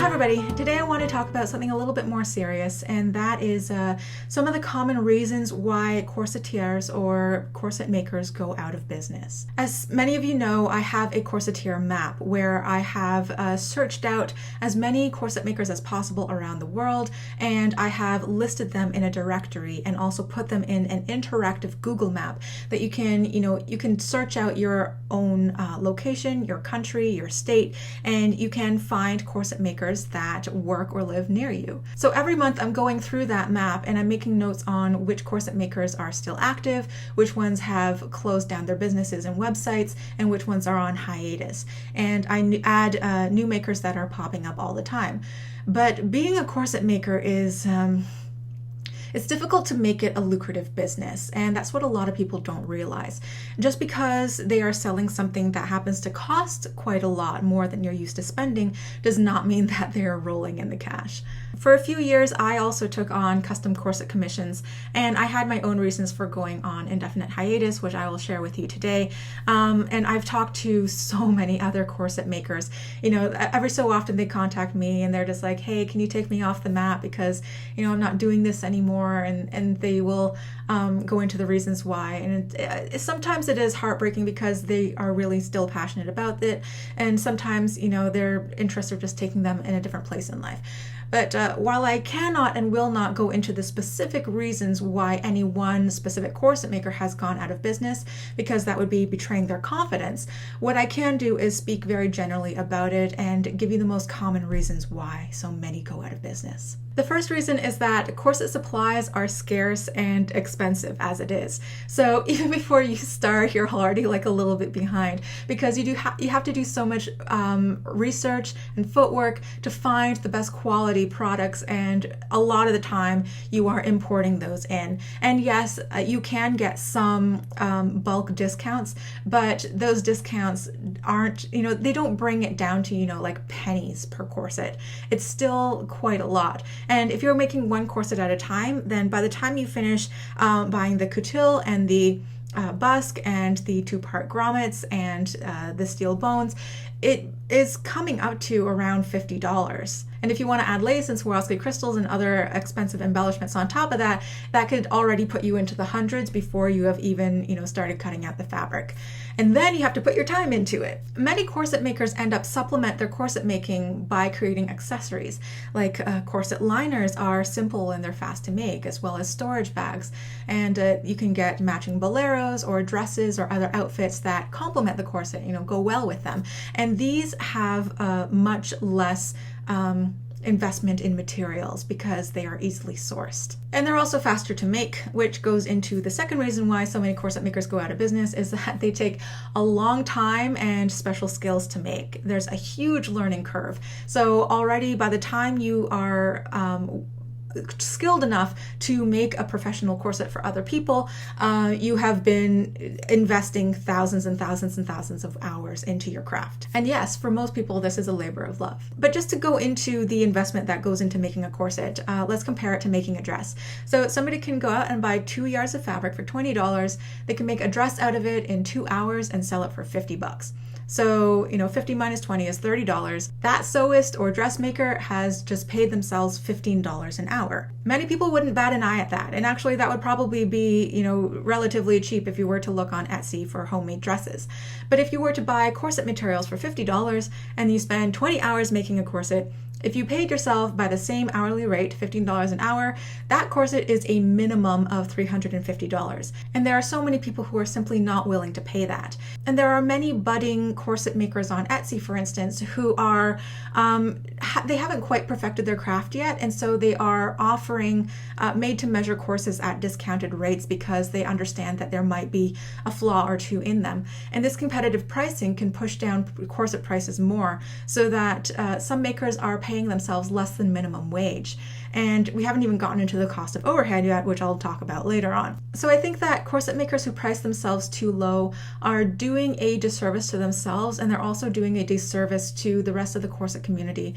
Hi everybody, today I want to talk about something a little bit more serious, and that is some of the common reasons why corsetiers or corset makers go out of business. As many of you know, I have a corsetier map where I have searched out as many corset makers as possible around the world, and I have listed them in a directory and also put them in an interactive Google map that you can search out your own location, your country, your state, and you can find corset makers that work or live near you. So every month I'm going through that map and I'm making notes on which corset makers are still active, which ones have closed down their businesses and websites, and which ones are on hiatus. And I add new makers that are popping up all the time. But being a corset maker is it's difficult to make it a lucrative business, and that's what a lot of people don't realize. Just because they are selling something that happens to cost quite a lot more than you're used to spending does not mean that they're rolling in the cash. For a few years, I also took on custom corset commissions, and I had my own reasons for going on indefinite hiatus, which I will share with you today. And I've talked to so many other corset makers. Every so often they contact me and they're just like, hey, can you take me off the map because, I'm not doing this anymore. And they will go into the reasons why. And sometimes it is heartbreaking because they are really still passionate about it. And sometimes, their interests are just taking them in a different place in life. But while I cannot and will not go into the specific reasons why any one specific corset maker has gone out of business, because that would be betraying their confidence, what I can do is speak very generally about it and give you the most common reasons why so many go out of business. The first reason is that corset supplies are scarce and expensive as it is. So even before you start, you're already a little bit behind, because you have to do so much research and footwork to find the best quality products, and a lot of the time you are importing those in. And yes, you can get some bulk discounts, but those discounts aren't, they don't bring it down to, like pennies per corset. It's still quite a lot. And if you're making one corset at a time, then by the time you finish buying the coutil and the busk and the two-part grommets and the steel bones, it is coming up to around $50. And if you want to add lace and Swarovski crystals and other expensive embellishments on top of that, that could already put you into the hundreds before you have even, started cutting out the fabric. And then you have to put your time into it. Many corset makers end up supplement their corset making by creating accessories. Like corset liners are simple and they're fast to make, as well as storage bags. And you can get matching boleros or dresses or other outfits that complement the corset, go well with them. And these have much less investment in materials because they are easily sourced. And they're also faster to make, which goes into the second reason why so many corset makers go out of business, is that they take a long time and special skills to make. There's a huge learning curve. So already by the time you are skilled enough to make a professional corset for other people, you have been investing thousands and thousands and thousands of hours into your craft. And yes, for most people, this is a labor of love. But just to go into the investment that goes into making a corset, let's compare it to making a dress. So somebody can go out and buy 2 yards of fabric for $20. They can make a dress out of it in 2 hours and sell it for $50. So, 50 minus 20 is $30. That sewist or dressmaker has just paid themselves $15 an hour. Many people wouldn't bat an eye at that. And actually that would probably be, relatively cheap if you were to look on Etsy for homemade dresses. But if you were to buy corset materials for $50 and you spend 20 hours making a corset, if you paid yourself by the same hourly rate, $15 an hour, that corset is a minimum of $350. And there are so many people who are simply not willing to pay that. And there are many budding corset makers on Etsy, for instance, who are, they haven't quite perfected their craft yet. And so they are offering made-to-measure corsets at discounted rates because they understand that there might be a flaw or two in them. And this competitive pricing can push down corset prices more, so that some makers are paying themselves less than minimum wage. And we haven't even gotten into the cost of overhead yet, which I'll talk about later on. So I think that corset makers who price themselves too low are doing a disservice to themselves, and they're also doing a disservice to the rest of the corset community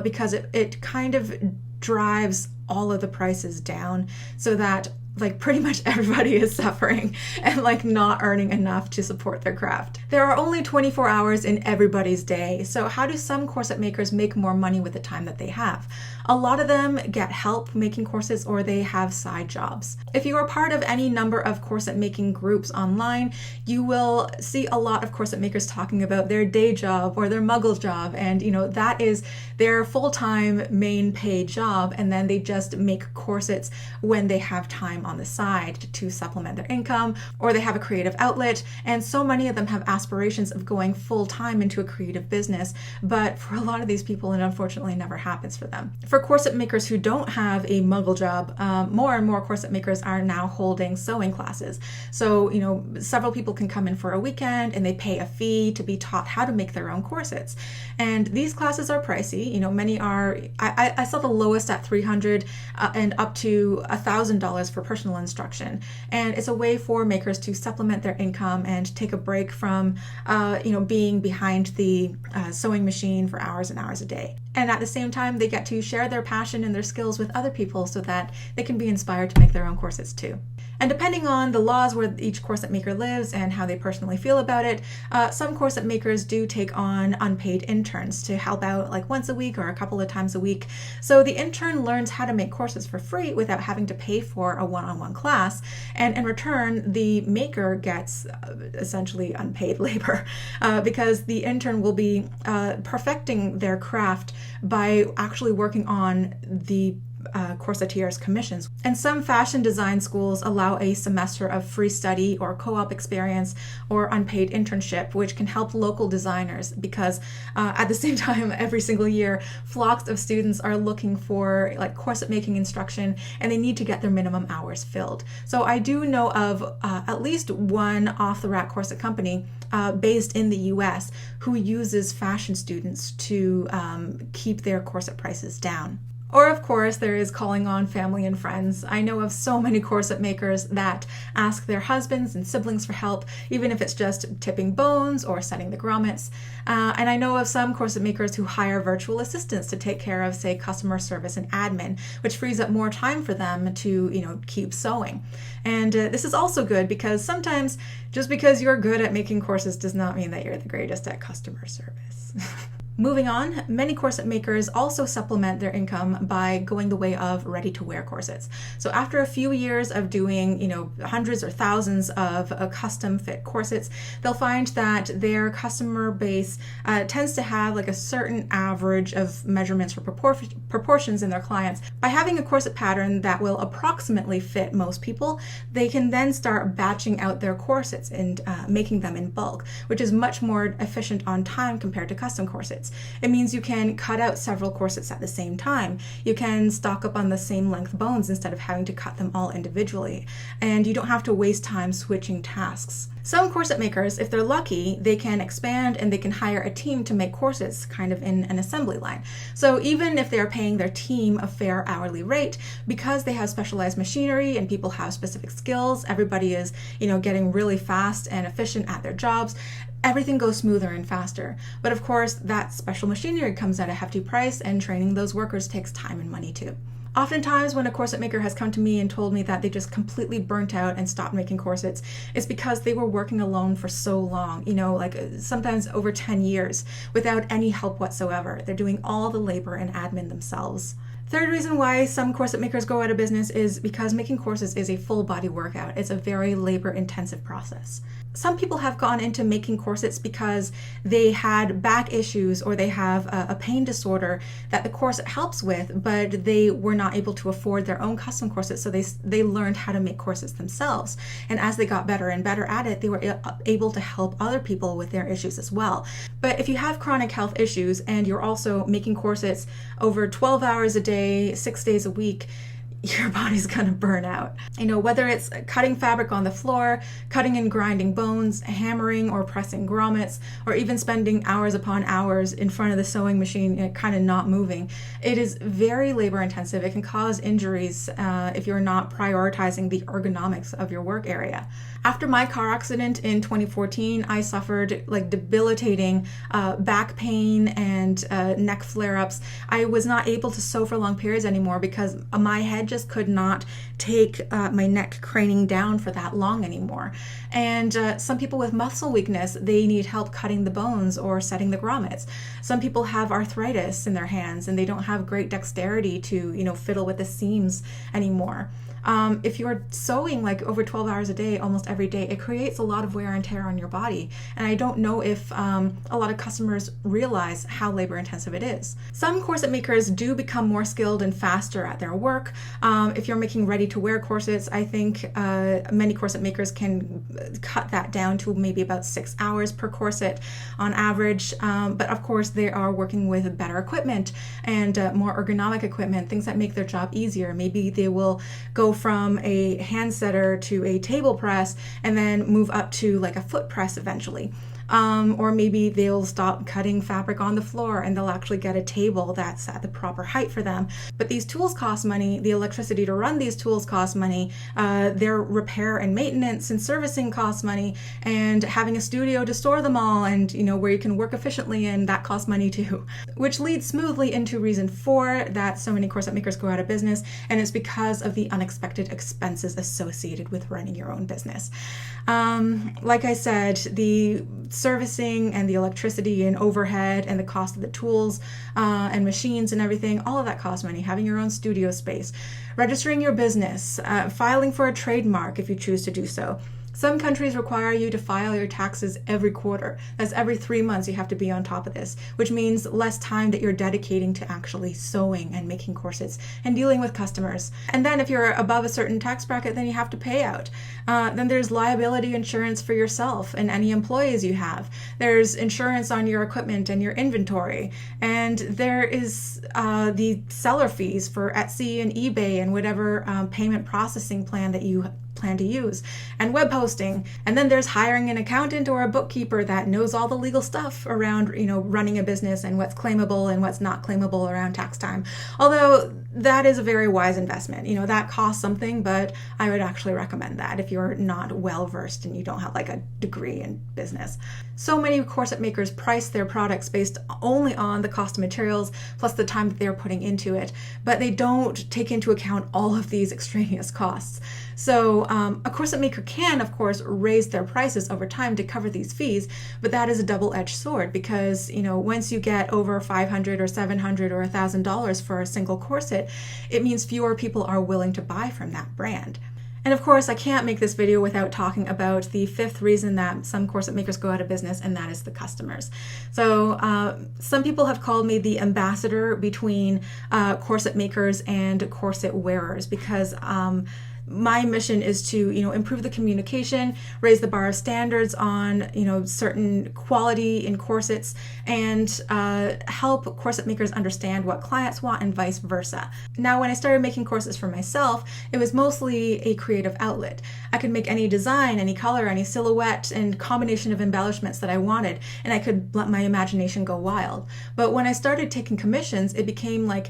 because it kind of drives all of the prices down, so that like pretty much everybody is suffering and like not earning enough to support their craft. There are only 24 hours in everybody's day, so how do some corset makers make more money with the time that they have? A lot of them get help making corsets or they have side jobs. If you are part of any number of corset making groups online, you will see a lot of corset makers talking about their day job or their muggle job, and that is their full-time main paid job, and then they just make corsets when they have time on the side to supplement their income, or they have a creative outlet. And so many of them have aspirations of going full-time into a creative business, but for a lot of these people it unfortunately never happens for them. For corset makers who don't have a muggle job, more and more corset makers are now holding sewing classes. So several people can come in for a weekend and they pay a fee to be taught how to make their own corsets, and these classes are pricey. Many are, I saw the lowest at $300 and up to $1,000 for personal instruction. And it's a way for makers to supplement their income and take a break from, being behind the sewing machine for hours and hours a day. And at the same time, they get to share their passion and their skills with other people so that they can be inspired to make their own corsets too. And depending on the laws where each corset maker lives and how they personally feel about it, some corset makers do take on unpaid interns to help out like once a week or a couple of times a week. So the intern learns how to make corsets for free without having to pay for a one-on-one class. And in return, the maker gets essentially unpaid labor because the intern will be perfecting their craft by actually working on the corsetier's commissions. And some fashion design schools allow a semester of free study or co-op experience or unpaid internship, which can help local designers because at the same time, every single year, flocks of students are looking for like corset making instruction and they need to get their minimum hours filled. So I do know of at least one off-the-rack corset company based in the US who uses fashion students to keep their corset prices down. Or of course, there is calling on family and friends. I know of so many corset makers that ask their husbands and siblings for help, even if it's just tipping bones or setting the grommets. And I know of some corset makers who hire virtual assistants to take care of, say, customer service and admin, which frees up more time for them to, keep sewing. And this is also good because sometimes just because you're good at making corsets does not mean that you're the greatest at customer service. Moving on, many corset makers also supplement their income by going the way of ready-to-wear corsets. So after a few years of doing, hundreds or thousands of custom fit corsets, they'll find that their customer base tends to have like a certain average of measurements for proportions in their clients. By having a corset pattern that will approximately fit most people, they can then start batching out their corsets and making them in bulk, which is much more efficient on time compared to custom corsets. It means you can cut out several corsets at the same time. You can stock up on the same length bones instead of having to cut them all individually. And you don't have to waste time switching tasks. Some corset makers, if they're lucky, they can expand and they can hire a team to make corsets kind of in an assembly line. So even if they're paying their team a fair hourly rate, because they have specialized machinery and people have specific skills, everybody is, getting really fast and efficient at their jobs, everything goes smoother and faster. But of course, that special machinery comes at a hefty price, and training those workers takes time and money too. Oftentimes when a corset maker has come to me and told me that they just completely burnt out and stopped making corsets, it's because they were working alone for so long, sometimes over 10 years without any help whatsoever. They're doing all the labor and admin themselves. Third reason why some corset makers go out of business is because making corsets is a full body workout. It's a very labor intensive process. Some people have gone into making corsets because they had back issues or they have a pain disorder that the corset helps with, but they were not able to afford their own custom corsets, so they learned how to make corsets themselves. And as they got better and better at it, they were able to help other people with their issues as well. But if you have chronic health issues and you're also making corsets over 12 hours a day, 6 days a week, your body's gonna burn out. Whether it's cutting fabric on the floor, cutting and grinding bones, hammering or pressing grommets, or even spending hours upon hours in front of the sewing machine, kind of not moving. It is very labor intensive. It can cause injuries if you're not prioritizing the ergonomics of your work area. After my car accident in 2014, I suffered debilitating back pain and neck flare-ups. I was not able to sew for long periods anymore because my head just could not take my neck craning down for that long anymore. And some people with muscle weakness, they need help cutting the bones or setting the grommets. Some people have arthritis in their hands and they don't have great dexterity to, fiddle with the seams anymore. If you're sewing like over 12 hours a day, almost every day, it creates a lot of wear and tear on your body. And I don't know if a lot of customers realize how labor intensive it is. Some corset makers do become more skilled and faster at their work. If you're making ready to wear corsets, I think many corset makers can cut that down to maybe about 6 hours per corset on average. But of course, they are working with better equipment and more ergonomic equipment, things that make their job easier. Maybe they will go from a hand setter to a table press and then move up to like a foot press eventually. Or maybe they'll stop cutting fabric on the floor and they'll actually get a table that's at the proper height for them. But these tools cost money. The electricity to run these tools costs money. Their repair and maintenance and servicing costs money. And having a studio to store them all and, where you can work efficiently in, that costs money too. Which leads smoothly into reason 4 that so many corset makers go out of business. And it's because of the unexpected expenses associated with running your own business. Like I said, the servicing and the electricity and overhead and the cost of the tools and machines and everything, all of that costs money. Having your own studio space, registering your business, filing for a trademark if you choose to do so. Some countries require you to file your taxes every quarter. That's every 3 months you have to be on top of this, which means less time that you're dedicating to actually sewing and making corsets and dealing with customers. And then if you're above a certain tax bracket, then you have to pay out. Then there's liability insurance for yourself and any employees you have. There's insurance on your equipment and your inventory. And there is the seller fees for Etsy and eBay and whatever payment processing plan that you plan to use, and web hosting. And then there's hiring an accountant or a bookkeeper that knows all the legal stuff around, running a business and what's claimable and what's not claimable around tax time. Although that is a very wise investment. That costs something, but I would actually recommend that if you're not well versed and you don't have like a degree in business. So many corset makers price their products based only on the cost of materials plus the time that they're putting into it, but they don't take into account all of these extraneous costs. So a corset maker can, of course, raise their prices over time to cover these fees, but that is a double-edged sword because, once you get over $500 or $700 or $1,000 for a single corset, it means fewer people are willing to buy from that brand. And of course, I can't make this video without talking about the 5th reason that some corset makers go out of business, and that is the customers. So some people have called me the ambassador between corset makers and corset wearers because my mission is to, improve the communication, raise the bar of standards on, certain quality in corsets, and help corset makers understand what clients want and vice versa. Now, when I started making corsets for myself, it was mostly a creative outlet. I could make any design, any color, any silhouette, and combination of embellishments that I wanted, and I could let my imagination go wild. But when I started taking commissions, it became like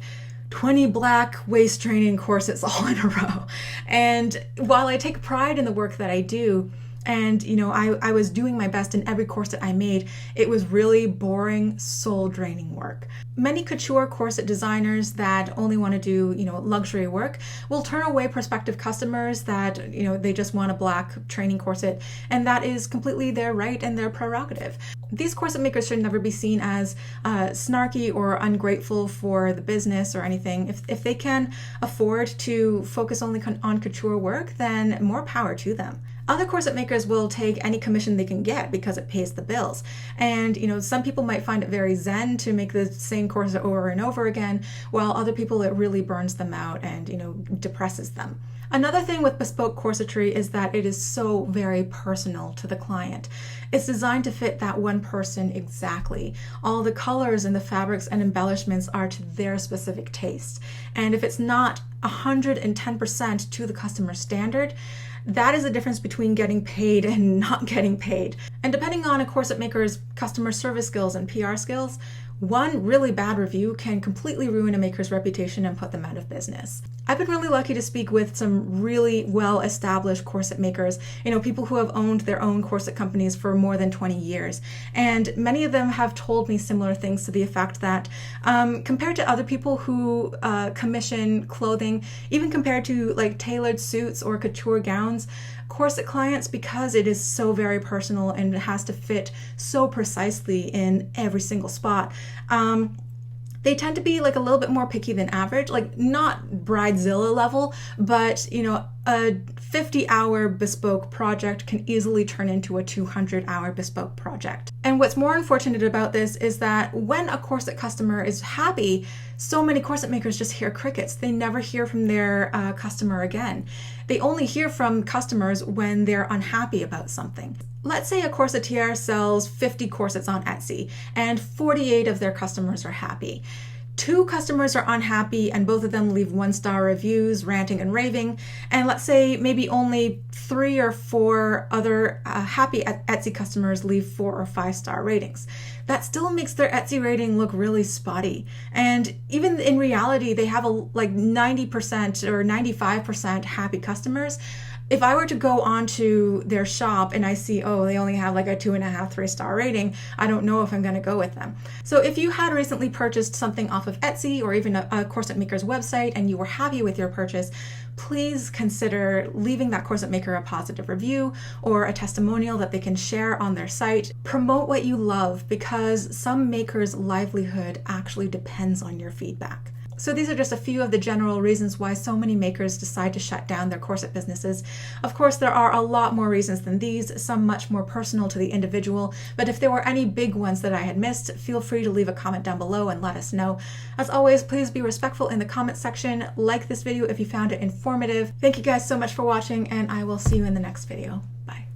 20 black waist training corsets all in a row. And while I take pride in the work that I do, and I was doing my best in every corset I made, it was really boring, soul-draining work. Many couture corset designers that only want to do, luxury work will turn away prospective customers that, they just want a black training corset, and that is completely their right and their prerogative. These corset makers should never be seen as snarky or ungrateful for the business or anything. If they can afford to focus only on couture work, then more power to them. Other corset makers will take any commission they can get because it pays the bills. And, some people might find it very zen to make the same corset over and over again, while other people, it really burns them out and, depresses them. Another thing with bespoke corsetry is that it is so very personal to the client. It's designed to fit that one person exactly. All the colors and the fabrics and embellishments are to their specific taste. And if it's not 110% to the customer standard, that is the difference between getting paid and not getting paid. And depending on a corset maker's customer service skills and PR skills, one really bad review can completely ruin a maker's reputation and put them out of business. I've been really lucky to speak with some really well-established corset makers, people who have owned their own corset companies for more than 20 years. And many of them have told me similar things to the effect that compared to other people who commission clothing, even compared to like tailored suits or couture gowns, corset clients, because it is so very personal and it has to fit so precisely in every single spot, they tend to be like a little bit more picky than average, like not bridezilla level, but a 50-hour bespoke project can easily turn into a 200-hour bespoke project. And what's more unfortunate about this is that when a corset customer is happy, so many corset makers just hear crickets. They never hear from their customer again. They only hear from customers when they're unhappy about something. Let's say a corsetier sells 50 corsets on Etsy and 48 of their customers are happy. 2 customers are unhappy and both of them leave 1-star reviews, ranting and raving. And let's say maybe only 3 or 4 other happy Etsy customers leave 4 or 5-star ratings. That still makes their Etsy rating look really spotty. And even in reality, they have like 90% or 95% happy customers. If I were to go onto their shop and I see, oh, they only have like a 2.5, 3-star rating, I don't know if I'm going to go with them. So if you had recently purchased something off of Etsy or even a corset maker's website and you were happy with your purchase, please consider leaving that corset maker a positive review or a testimonial that they can share on their site. Promote what you love, because some makers' livelihood actually depends on your feedback. So these are just a few of the general reasons why so many makers decide to shut down their corset businesses. Of course, there are a lot more reasons than these, some much more personal to the individual, but if there were any big ones that I had missed, feel free to leave a comment down below and let us know. As always, please be respectful in the comment section. Like this video if you found it informative. Thank you guys so much for watching, and I will see you in the next video. Bye.